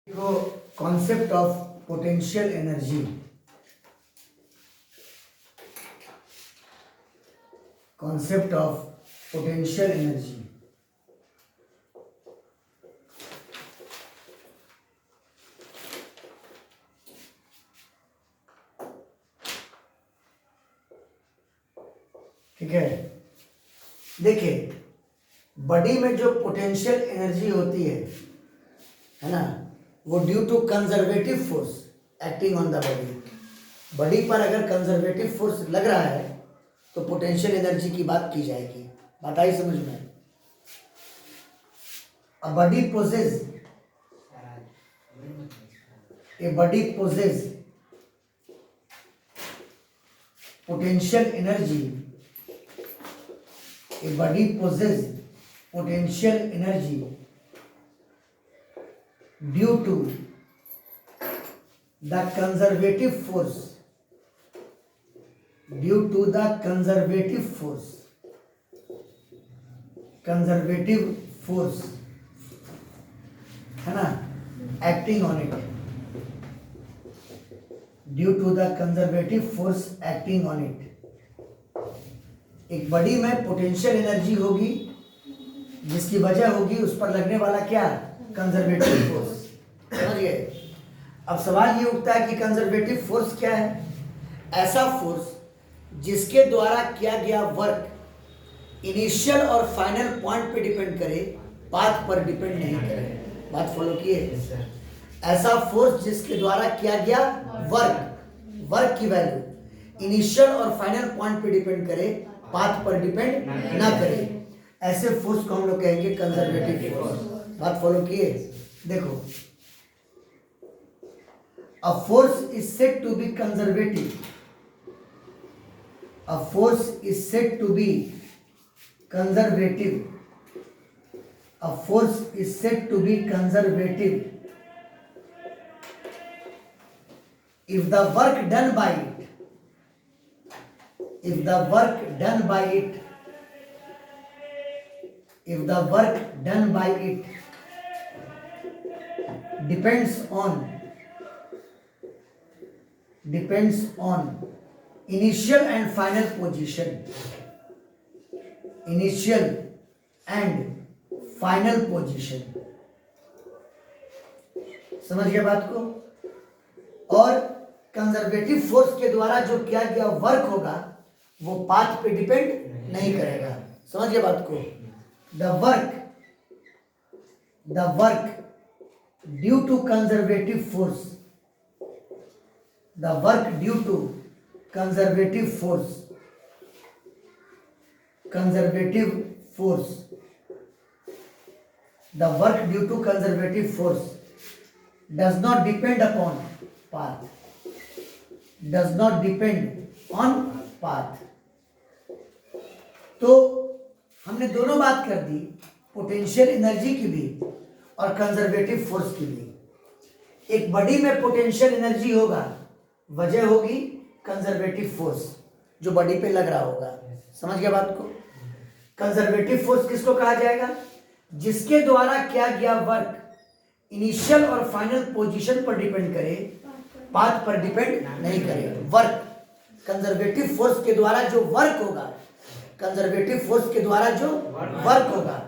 देखो concept of potential energy. Concept of potential energy. ठीक है, देखिए बॉडी में जो पोटेंशियल एनर्जी होती है ना, वो due to conservative force acting on the body. Body पर अगर कंजर्वेटिव फोर्स लग रहा है तो पोटेंशियल एनर्जी की बात की जाएगी। बात आई समझ में? A body possesses potential energy. A body possesses potential energy due to the conservative force. Due to the conservative force है ना, acting on it. Due to the conservative force acting on it. एक body में potential energy होगी जिसकी वजह होगी उस पर लगने वाला क्या, कंजर्वेटिव फोर्स। समझिए, अब सवाल ये उठता है कि कंजर्वेटिव फोर्स क्या है? ऐसा फोर्स जिसके द्वारा किया गया वर्क इनिशियल और फाइनल पॉइंट पे डिपेंड करे, पाथ पर डिपेंड नहीं करे। बात फॉलो किए? ऐसा फोर्स जिसके द्वारा किया गया वर्क की वैल्यू इनिशियल और फाइनल पॉइंट पे डिपेंड करे, पाथ पर डिपेंड ना करे, ऐसे फोर्स को हम लोग कहेंगे कंजर्वेटिव फोर्स। बात फॉलो किए? देखो, a force is said to be conservative. A force is said to be conservative. A force is said to be conservative if the work done by it depends on initial and final position. समझ गया बात को? और conservative force के द्वारा जो किया गया वर्क होगा वो पाथ पे डिपेंड नहीं करेगा। समझ गया बात को? The work due to conservative force does not depend on path। तो हमने दोनों बात कर दी, पोटेंशियल एनर्जी की भी और कंजर्वेटिव फोर्स की भी। एक बॉडी में पोटेंशियल एनर्जी होगा, वजह होगी कंजर्वेटिव फोर्स जो बॉडी पे लग रहा होगा। समझ गया बात को? कंजर्वेटिव फोर्स किसको कहा जाएगा? जिसके द्वारा किया गया वर्क इनिशियल और फाइनल पोजीशन पर डिपेंड करे, पाथ पर डिपेंड नहीं करे। वर्क, कंजर्वेटिव फोर्स के द्वारा जो वर्क होगा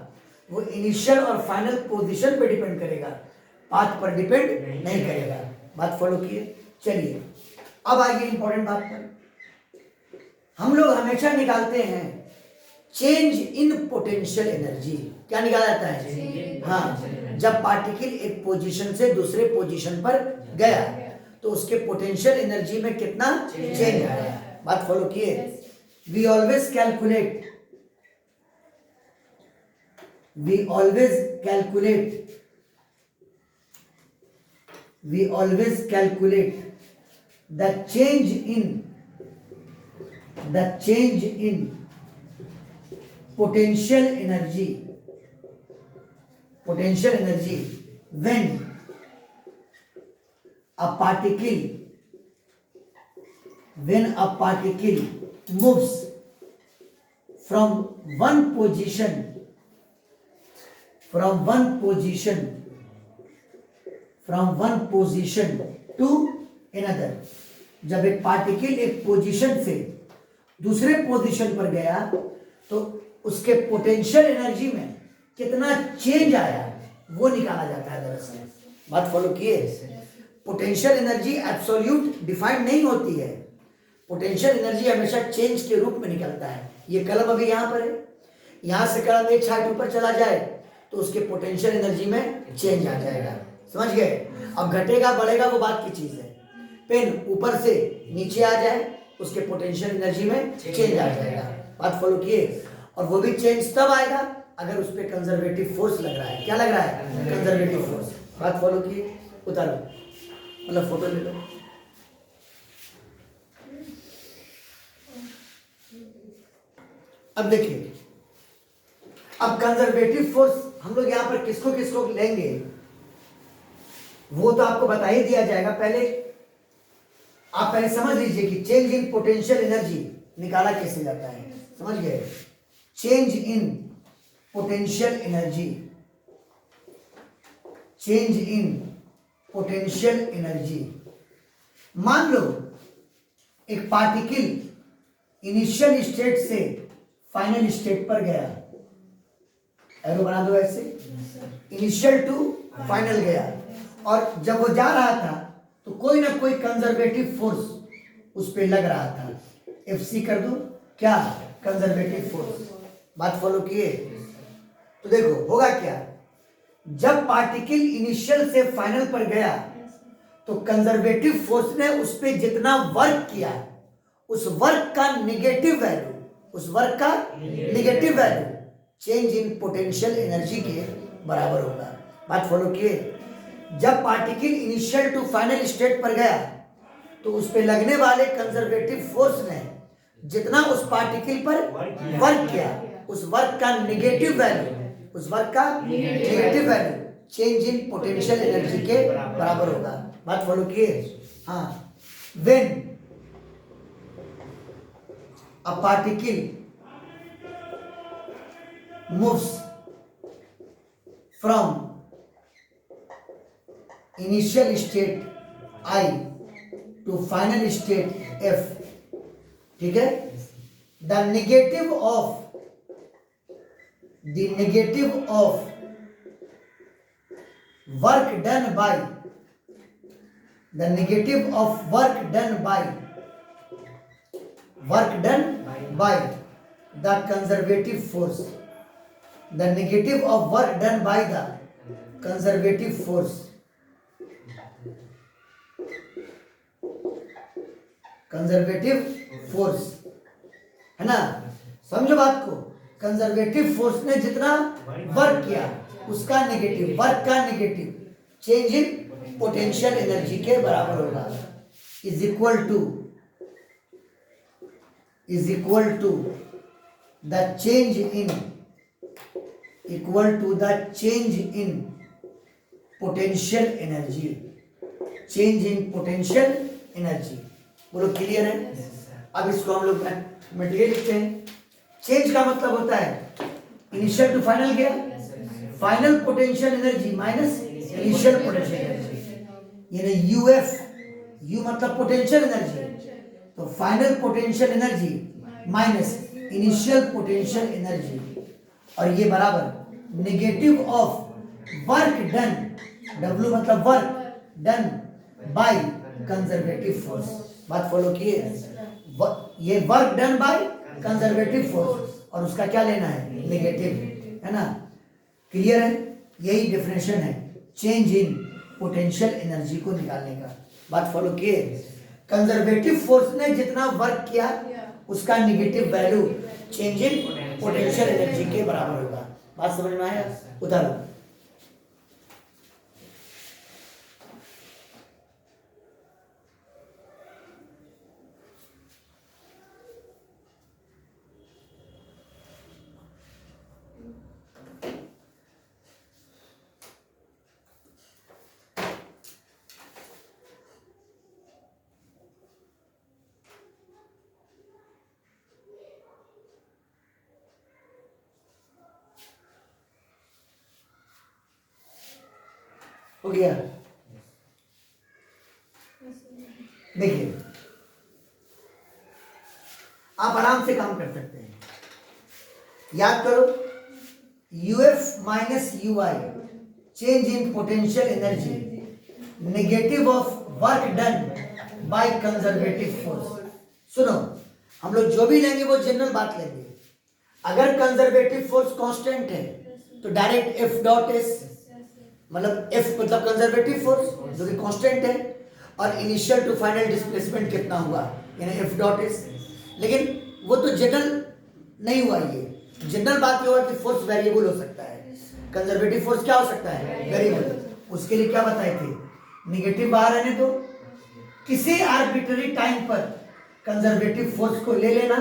वो इनिशियल और फाइनल पोजीशन पर डिपेंड करेगा, पाथ पर डिपेंड नहीं करेगा। बात फॉलो किए? चलिए अब आइए इंपॉर्टेंट बात पर। हम लोग हमेशा निकालते हैं चेंज इन पोटेंशियल एनर्जी। क्या निकाला जाता है? हाँ, जब पार्टिकल एक पोजीशन से दूसरे पोजीशन पर गया तो उसके पोटेंशियल एनर्जी में कितना चेंज आया। बात फॉलो किए? We always calculate the change in potential energy when a particle moves from one position from one position to another. जब एक पार्टिकल एक पोजीशन से दूसरे पोजीशन पर गया तो उसके पोटेंशियल एनर्जी में कितना चेंज आया वो निकाला जाता है। दरअसल बात फॉलो किए, पोटेंशियल एनर्जी एब्सोल्यूट डिफाइंड नहीं होती है, पोटेंशियल एनर्जी हमेशा चेंज के रूप में निकलता है। ये कलम अभी यहाँ पर है, यहाँ से कलम एक हाइट ऊपर चला जाए तो उसके पोटेंशियल एनर्जी में चेंज आ जाएगा, समझ गए। अब घटेगा बढ़ेगा वो बात की चीज है। पेन ऊपर से नीचे आ जाए उसके पोटेंशियल एनर्जी में चेंज आ जाएगा, बात फॉलो किए। और वो भी चेंज तब आएगा अगर उस पर कंजर्वेटिव फोर्स लग रहा है। क्या लग रहा है? Conservative force. बात फॉलो किए, उतारो, मतलब फोटो ले लो। अब देखिए, अब कंजर्वेटिव फोर्स हम लोग यहां पर किसको किसको लेंगे वो तो आपको बता ही दिया जाएगा। आप पहले समझ लीजिए कि चेंज इन पोटेंशियल एनर्जी निकाला कैसे जाता है, समझ गए। Change in potential energy, change in potential energy. मान लो एक पार्टिकल इनिशियल स्टेट से फाइनल स्टेट पर गया, एरो बना दो ऐसे, इनिशियल टू फाइनल गया, और जब वो जा रहा था तो कोई ना कोई कंजर्वेटिव फोर्स उस पर लग रहा था। FC कर दो, क्या? Conservative force. बात फॉलो किए, तो देखो होगा क्या, जब पार्टिकल इनिशियल से फाइनल पर गया तो कंजर्वेटिव फोर्स ने उस पर जितना वर्क किया उस वर्क का नेगेटिव वैल्यू, उस वर्क का negative value change in potential energy के बराबर होगा। बात फॉलो किए, जब particle initial to final state पर गया तो उस पे लगने वाले कंजर्वेटिव फोर्स ने जितना उस पार्टिकल पर वर्क किया उस वर्क का नेगेटिव वैल्यू, उस वर्क का negative value change in potential energy के बराबर होगा। बात फॉलो किए। हाँ, when a particle moves from initial state I to final state F, ठीक है, the negative of work done by, the negative of work done by the conservative force, the negative of work done by the conservative force, conservative force है ना, समझो बात को। Conservative force ने जितना work किया उसका नेगेटिव, वर्क का negative change in potential energy के बराबर होगा। Is equal to the change in potential energy, change in potential energy. बोलो क्लियर है? अब इसको हम लोग मैथमेटिकली लिखते हैं। चेंज का मतलब होता है इनिशियल टू फाइनल गया, final potential energy minus initial potential energy, यानी UF, U मतलब पोटेंशियल एनर्जी, तो final potential energy minus initial potential energy, और ये बराबर negative of work done, W मतलब work done by conservative force. बात follow किए, ये work done by conservative force और उसका क्या लेना है? नेगेटिव, है ना। क्लियर है? यही डेफिनेशन है चेंज इन पोटेंशियल एनर्जी को निकालने का। बात फॉलो किए, कंजर्वेटिव फोर्स ने जितना वर्क किया उसका negative value change in potential energy के बराबर होगा। बात समझ में आया? उतारो। हो गया? देखिए आप आराम से काम कर सकते हैं, याद करो UF minus UI change in potential energy negative of work done by conservative force. सुनो हम लोग जो भी लेंगे वो जनरल बात लेंगे। अगर कंजर्वेटिव फोर्स कांस्टेंट है तो डायरेक्ट एफ डॉट एस, मतलब एफ मतलब कंजर्वेटिव फोर्स जो कि कांस्टेंट है, और इनिशियल टू फाइनल डिस्प्लेसमेंट कितना हुआ यानी एफ डॉट एस। लेकिन वो तो जनरल नहीं हुआ, ये जनरल बात ये हुआ कि फोर्स वेरिएबल हो सकता है। कंजर्वेटिव फोर्स क्या हो सकता है? वेरिएबल। उसके लिए क्या बताए थे? निगेटिव बाहर रहने दो, किसी आर्बिट्ररी टाइम पर कंजर्वेटिव फोर्स को ले लेना,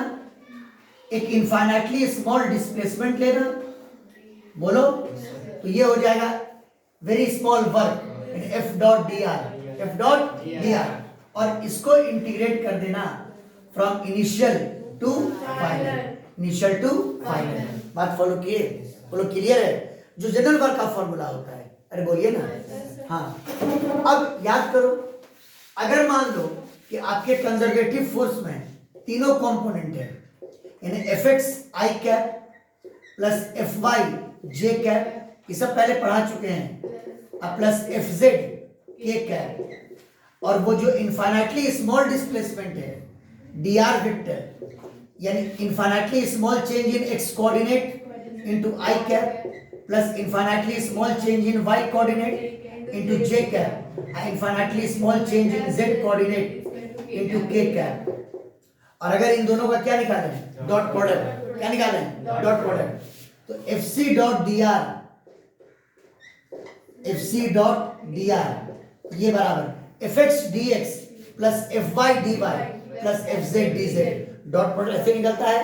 एक इनफाइनाइटली स्मॉल डिस्प्लेसमेंट लेना, बोलो तो ये हो जाएगा very small work F dot D R, F dot D R, और इसको इंटीग्रेट कर देना from initial to final, initial to final. बात फॉलो किए? बोलो क्लियर है? जो जनरल वर्क का फॉर्मूला होता है, अरे बोलिए ना। हाँ अब याद करो, अगर मान लो कि आपके कंजर्वेटिव फोर्स में तीनों कंपोनेंट है, यानी F X I cap plus F Y J cap, ये सब पहले पढ़ा चुके हैं, plus F Z K cap, और वो जो इनफाइनाइटली स्मॉल डिस्प्लेसमेंट है डी आर वेक्टर, यानी infinitely small change in X coordinate into I cap plus infinitely small change in Y coordinate into J cap, infinitely small change in Z coordinate into K cap. और अगर इन दोनों का क्या निकालें? Dot product. क्या निकालें? Dot product. तो F C dot D R, F C dot D R ये बराबर F X D X plus F Y D Y plus F Z D Z. Dot product ऐसे निकलता है,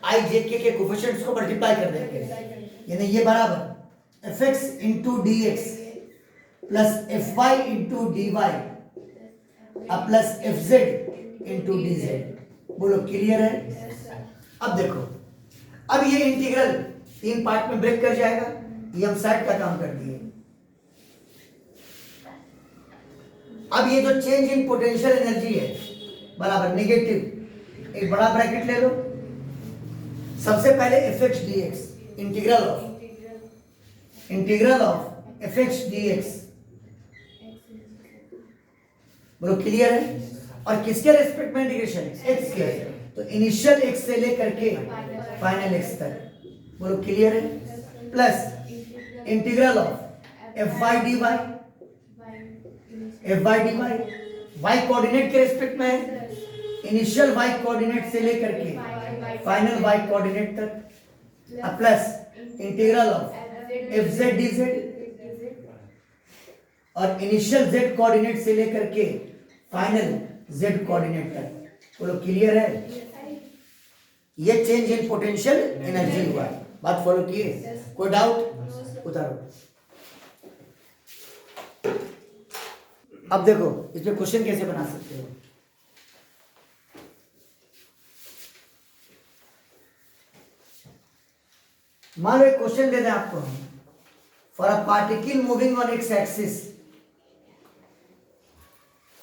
आई जे के कोफिशिएंट्स को मल्टीप्लाई कर देंगे, यानी ये बराबर F X into D X plus F Y into D Y plus F Z into D Z. बोलो क्लियर है? अब देखो, अब ये इंटीग्रल 3 पार्ट में ब्रेक कर जाएगा, ये हम साइड का काम कर दिए। अब ये जो चेंज इन पोटेंशियल एनर्जी है बराबर नेगेटिव, एक बड़ा ब्रैकेट ले लो, सबसे पहले F X D x integral of F X D x. बोलो क्लियर है? और किसके रेस्पेक्ट में इंटीग्रेशन? एक्स के। तो इनिशियल एक्स से लेकर के फाइनल एक्स तक। बोलो क्लियर है? Plus integral of F Y D Y, F Y D Y Y coordinate के रेस्पेक्ट में है, इनिशियल वाई कोऑर्डिनेट से लेकर के फाइनल वाई कोऑर्डिनेट तक, plus integral of F Z D Z, और इनिशियल जेड कोऑर्डिनेट से लेकर के फाइनल जेड कोऑर्डिनेट तक। बोलो क्लियर है? ये चेंज इन पोटेंशियल एनर्जी हुआ। बात फॉलो किए? कोई डाउट? उतारो। अब देखो इसमें क्वेश्चन कैसे बना सकते हो। मान लो एक क्वेश्चन दे दें आपको, for a particle moving on x axis,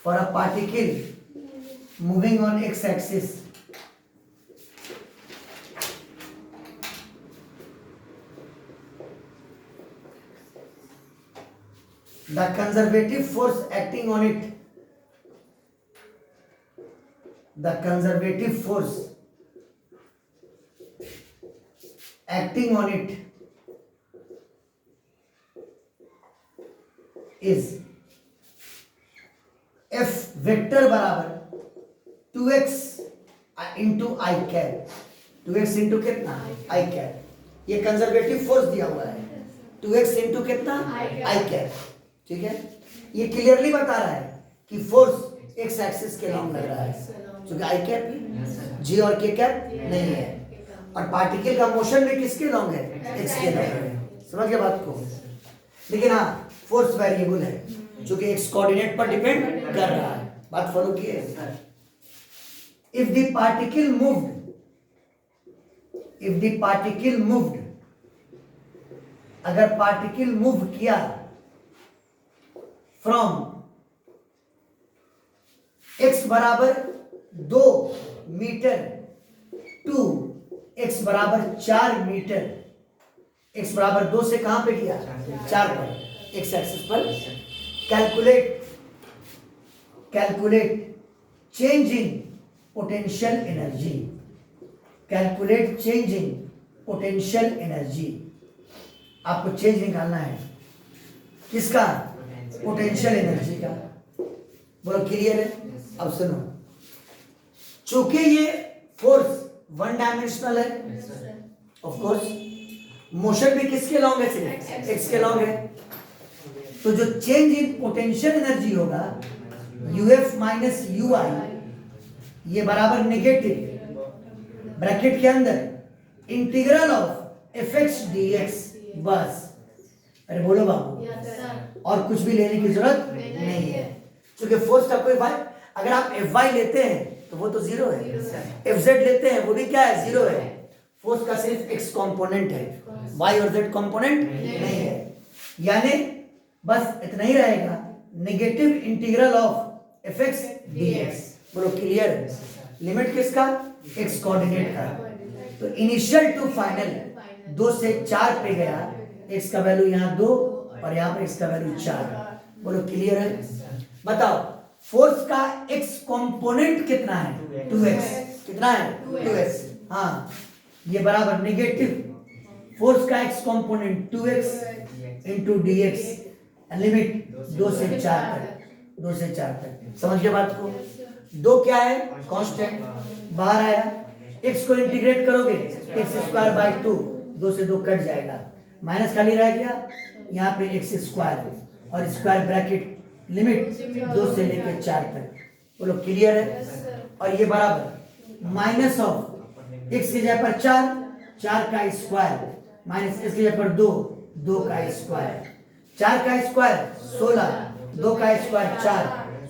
for a particle moving on x axis the conservative force acting on it, the conservative force acting on it is F vector बराबर 2x into आई cap, 2x into कितना? आई cap. ये conservative force दिया हुआ है, 2x into कितना? आई cap. ठीक है, ये क्लियरली बता रहा है कि फोर्स एक्स एक्सिस के लॉन्ग लग रहा है, क्योंकि आई कैप जी और के कैप नहीं है, और पार्टिकल का मोशन भी किसके लॉन्ग है? एक्स के लॉन्ग है। समझ गए बात को? लेकिन हाँ फोर्स वेरिएबल है, क्योंकि एक्स कोऑर्डिनेट पर डिपेंड कर रहा है। बात फॉलो किए? If the particle moved, if the particle moved, अगर पार्टिकल मूव किया फ्रॉम एक्स बराबर 2 मीटर टू x बराबर 4 मीटर, x बराबर 2 से कहां पे किया 4 पर, x एक्सिस पर। Calculate change in potential energy, calculate change in potential energy. आपको चेंज निकालना है किसका, पोटेंशियल एनर्जी का। बोलो क्लियर है। अब सुनो, चूंकि ये फोर्स वन डायमेंशनल है, ऑफ कोर्स मोशन भी किसके लॉन्ग है, सिर्फ एक्स के लॉन्ग है, तो जो चेंज इन पोटेंशियल एनर्जी होगा यूएफ माइनस यू आई, ये बराबर नेगेटिव ब्रैकेट के अंदर integral of F X D x, बस। अरे बोलो बाबू, और कुछ भी लेने की जरूरत नहीं है, क्योंकि फोर्स का कोई भाई, अगर आप एफ वाई लेते हैं तो वो तो जीरो है, एफ जेड लेते हैं वो भी क्या है, जीरो है। फोर्स का सिर्फ एक्स कंपोनेंट है, वाई और जेड कंपोनेंट नहीं है। यानी बस इतना ही रहेगा, negative integral of F X D x. बोलो क्लियर है। लिमिट किसका, एक्स कोऑर्डिनेट का। तो इनिशियल टू फाइनल 2 से 4 पे गया, एक्स का वैल्यू यहाँ 2 और यहाँ पे एक्स का वैल्यू 4। बोलो क्लियर है। बताओ फोर्स का एक्स कंपोनेंट कितना है, 2x। कितना है, 2x। हाँ, ये बराबर नेगेटिव फोर्स का x component 2x into D x, limit 2 से 4 तक, 2 से 4 तक। समझ गए बात को। 2 क्या है, कांस्टेंट, बाहर आया, x को इंटीग्रेट करोगे एक्स स्क्वायर बाई 2, 2 से 2 कट जाएगा, माइनस खाली रह गया, यहाँ पे एक्स स्क्वायर और स्क्वायर ब्रैकेट, लिमिट 2 से लेकर 4 तक। बोलो क्लियर है। और ये बराबर माइनस ऑफ एक्स की जगह पर 4 का स्क्वायर माइनस एक्स की जगह पर 2 का स्क्वायर, 4 का स्क्वायर 16, 2 का स्क्वायर 4,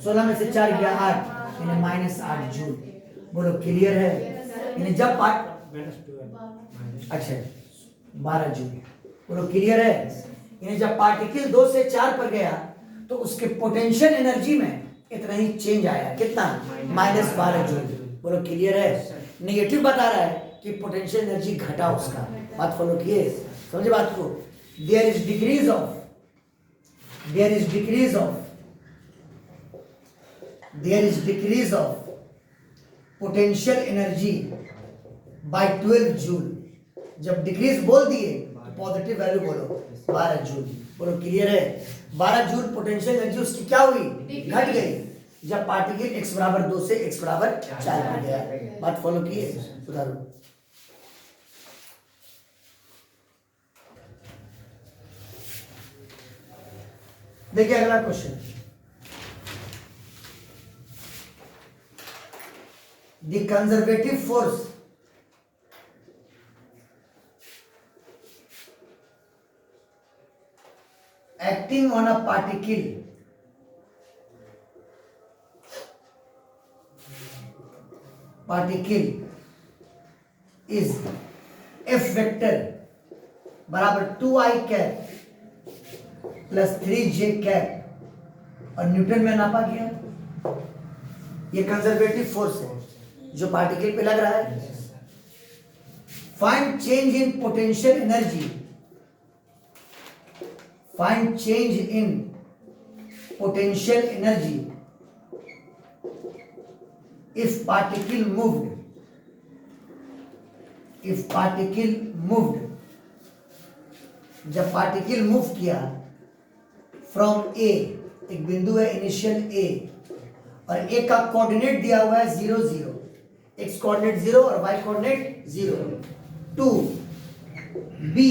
16 में से 4 गया 8, यानी माइनस 8 जूल। बोलो क्लियर है। यानी जब अच्छा 12 जूल। बोलो क्लियर है। यानी जब पार्टिकल 2 से 4 पर गया तो उसके पोटेंशियल एनर्जी में इतना ही चेंज आया, कितना, माइनस 12 जूल। बोलो क्लियर है। नेगेटिव बता रहा है कि पोटेंशियल एनर्जी घटा उसका। बात फॉलो किए, समझे बात को। There is decrease of potential energy by 12 joule. जब डिक्रीज बोल दिए तो पॉजिटिव वैल्यू बोलो 12 जूल। बोलो क्लियर है। 12 जूल पोटेंशियल एनर्जी उसकी क्या हुई, घट गई, जब पार्टिकल x बराबर 2 से x बराबर 4 पर गया। बात फॉलो किए, सुधारो। देखिए अगला question, the conservative force acting on a particle is F vector बराबर 2i cap plus 3j cap, और न्यूटन में नापा गया। ये कंजर्वेटिव फोर्स है जो पार्टिकल पे लग रहा है। Find change in potential energy, find change in potential energy if particle moved, जब पार्टिकल मूव किया फ्रॉम ए, एक बिंदु है इनिशियल ए, और ए का कोऑर्डिनेट दिया हुआ है 0 0, एक्स कोऑर्डिनेट 0 और वाई कोऑर्डिनेट 0, टू बी,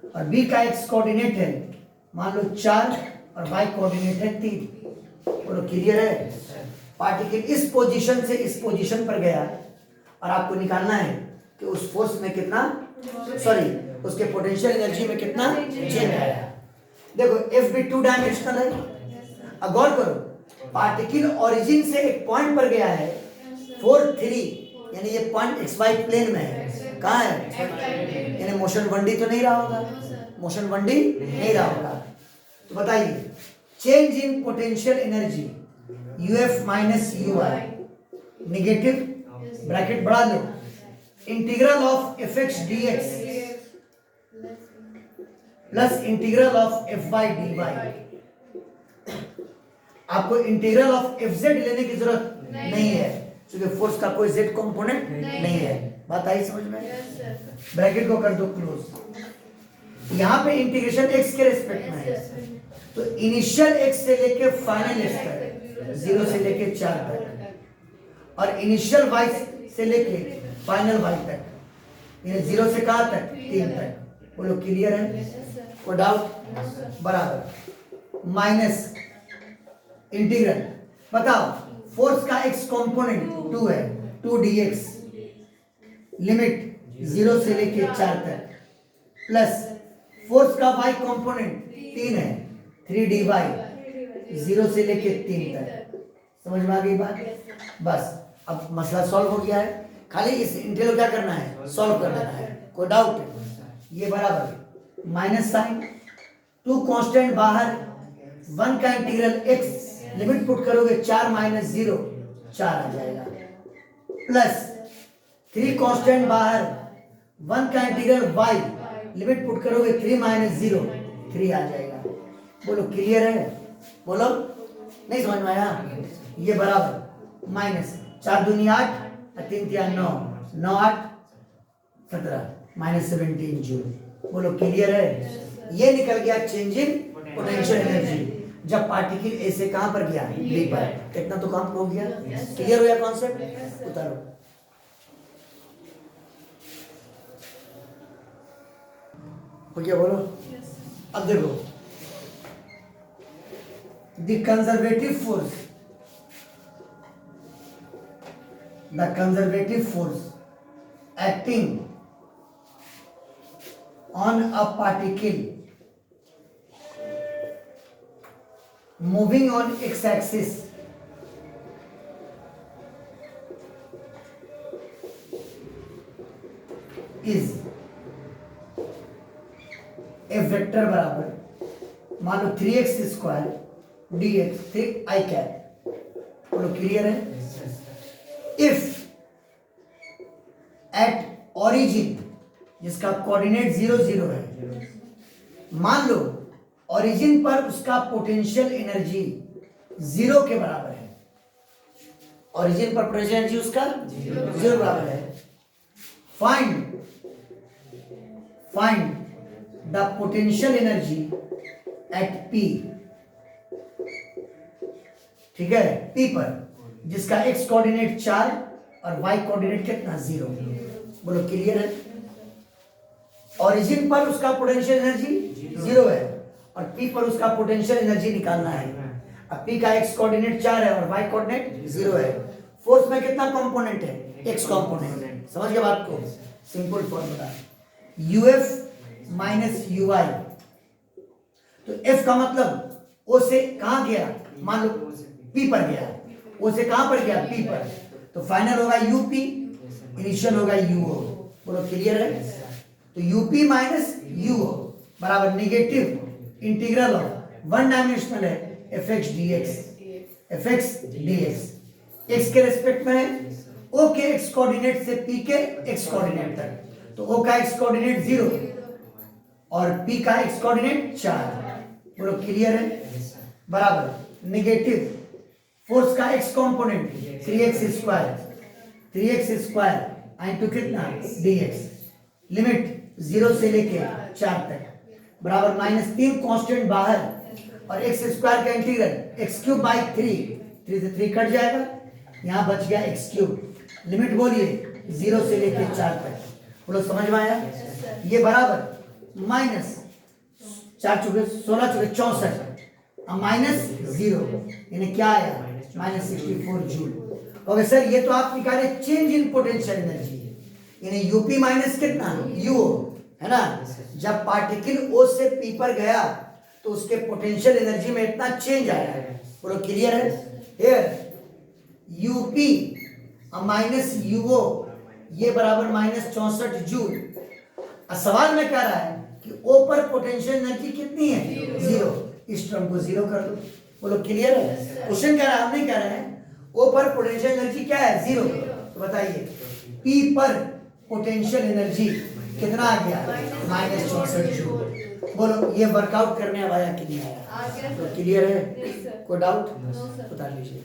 और बी का एक्स कोऑर्डिनेट है मान लो 4 और वाई कोऑर्डिनेट है 3। बोलो क्लियर है। पार्टिकल इस पोजीशन से इस पोजीशन पर गया और आपको निकालना है कि उस फोर्स में कितना, उसके पोटेंशियल एनर्जी में कितना चेंज आया। देखो एफ भी 2 डायमेंशनल है। अब गौर करो, पार्टिकल ओरिजिन से एक पॉइंट पर गया है 4 3, यानी ये पॉइंट एक्स वाई प्लेन में है। कहाँ है, यानी मोशन 1D तो नहीं रहा होगा, मोशन 1D नहीं रहा होगा। तो बताइए change in potential energy, UF minus UI negative bracket बढ़ा लो integral of F X D X plus integral of F Y D Y. आपको इंटीग्रल ऑफ एफ जेड लेने की जरूरत नहीं है क्योंकि फोर्स का कोई जेड कंपोनेंट नहीं है। बात आई समझ में? ब्रैकेट को कर दो क्लोज। यहाँ पे इंटीग्रेशन एक्स के रेस्पेक्ट में है तो इनिशियल एक्स से लेके फाइनल एक्स तक 0 से लेके 4 तक और इनिशियल वाई से लेके फाइनल वाई तक, ये 0 से कहाँ तक 3 तक। बोलो क्लियर है? कोई डाउट? बराबर माइनस इंटीग्रल बताओ फोर्स का एक्स कंपोनेंट 2 है 2 dx लिमिट 0 से लेके 4 तक प्लस फोर्स का y कंपोनेंट 3 है 3 dy 0 से लेके 3 तक। समझ में आ गई बात? बस अब मसला सॉल्व हो गया है, खाली इस इंटीग्रल क्या करना है? सॉल्व कर देना है। कोई डाउट है? ये बराबर माइनस साइन 2 कांस्टेंट बाहर 1 का इंटीग्रल x लिमिट पुट करोगे 4 माइनस 0 4 आ जाएगा प्लस 3 कांस्टेंट बाहर 1 का इंटीग्रल y लिमिट पुट करोगे 3 माइनस 0 3 आ जाएगा। बोलो क्लियर है? बोलो नहीं समझ में आया? ये बराबर माइनस 4 दूनी 8 और 3 3 9 9 8 17 माइनस 17 जूल। बोलो क्लियर है? ये निकल गया चेंज इन पोटेंशियल एनर्जी जब पार्टिकल ए से कहां पर गया? बी पर। इतना तो काम हो गया। क्लियर हो गया कॉन्सेप्ट? उतारो। हो गया? बोलो अब देखो the conservative force acting on a particle moving on x-axis is f vector बराबर मान लो 3x square dx 3 i cap. बोलो क्लियर है? इफ एट ओरिजिन जिसका कोऑर्डिनेट 0 0 है, मान लो ओरिजिन पर उसका पोटेंशियल एनर्जी 0 के बराबर है। ओरिजिन पर पोटेंशियल एनर्जी उसका 0 बराबर है। Find the potential energy at P। ठीक है? P पर जिसका x कोऑर्डिनेट 4 और y कोऑर्डिनेट कितना 0। बोलो क्लियर है? ओरिजिन पर उसका पोटेंशियल एनर्जी 0 है और P पर उसका पोटेंशियल एनर्जी निकालना है। अब P का x कोऑर्डिनेट 4 है और y कोऑर्डिनेट 0 है। फोर्स में कितना कंपोनेंट है? x component. समझ गए बात को? Simple formula uf minus ui। तो f का मतलब o से कहां गया? मान लो P पर गया, o से कहां पर गया? P पर। तो फाइनल होगा up, इनिशियल होगा uo। बोलो क्लियर है? तो up माइनस uo बराबर निगेटिव इंटीग्रल ऑफ 1 डायमेंशनल है F X D x x के रेस्पेक्ट में है ओ के एक्स कोऑर्डिनेट से पी के एक्स कोऑर्डिनेट तक। तो ओ का एक्स कोऑर्डिनेट 0 और पी का एक्स कोऑर्डिनेट 4। बोलो क्लियर है? बराबर नेगेटिव फोर्स का x component 3x square into कितना dx लिमिट 0 से लेके 4 तक बराबर माइनस 3 कांस्टेंट बाहर और x स्क्वायर का इंटीग्रल x क्यूब बाई 3 से 3 कट जाएगा, यहाँ बच गया x क्यूब। लिमिट बोलिए 0 से लेके 4 तक। बोलो समझ में आया? ये बराबर माइनस 4 चुके 16 चुके 64 अब माइनस 0 यानी क्या आया? Minus 64 joule. ओके सर ये तो आप निकाले चेंज इन पोटेंशियल एनर्जी यानी यूपी माइनस कितना यूओ है ना। जब पार्टिकल ओ से पी पर गया तो उसके पोटेंशियल एनर्जी में इतना चेंज आया है। बोलो क्लियर है? हियर यूपी माइनस यूओ ये बराबर माइनस 64 जूल। सवाल में कह रहा है कि ओ पर पोटेंशियल एनर्जी कितनी है? 0। इस टर्म को 0 कर दो। बोलो क्लियर है? क्वेश्चन कह रहा है, हम नहीं कह रहे हैं। ओ पर पोटेंशियल एनर्जी क्या है? 0। तो बताइए पी पर पोटेंशियल एनर्जी कितना आ गया? -64 जूल। बोलो ये वर्कआउट करने आया कि नहीं आया? तो क्लियर है? कोई डाउट? बता लीजिए।